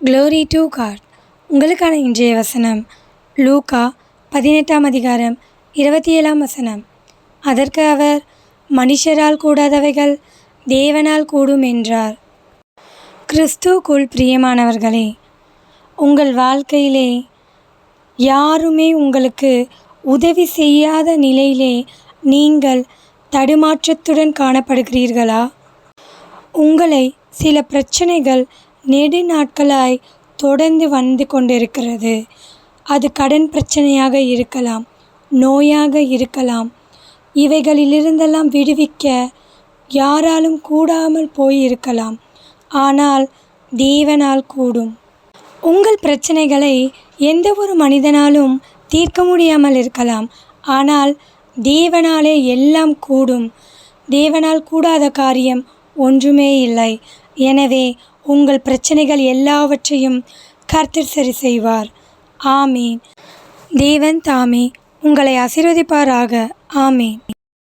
Glory to God. உங்களுக்கான இன்றைய வசனம் லூக்கா 18ஆம் அதிகாரம் 27ஆம் வசனம். அதற்கு அவர், மனுஷரால் கூடாதவைகள் தேவனால் கூடும் என்றார். கிறிஸ்துவுக்குள் பிரியமானவர்களே, உங்கள் வாழ்க்கையிலே யாருமே உங்களுக்கு உதவி செய்யாத நிலையிலே நீங்கள் தடுமாற்றத்துடன் காணப்படுகிறீர்களா? உங்களை சில பிரச்சனைகள் நெடுநாட்களாய் தொடர்ந்து வந்து கொண்டிருக்கிறது. அது கடன் பிரச்சனையாக இருக்கலாம், நோயாக இருக்கலாம். இவைகளிலிருந்தெல்லாம் விடுவிக்க யாராலும் கூடாமல் போயிருக்கலாம். ஆனால் தேவனால் கூடும். உங்கள் பிரச்சனைகளை எந்த ஒரு மனிதனாலும் தீர்க்க முடியாமல் இருக்கலாம். ஆனால் தேவனாலே எல்லாம் கூடும். தேவனால் கூடாத காரியம் ஒன்றுமே இல்லை. எனவே உங்கள் பிரச்சனைகள் எல்லாவற்றையும் கர்த்தர் சரி செய்வார். ஆமீன். தேவன் தாமே உங்களை ஆசீர்வதிப்பாராக. ஆமீன்.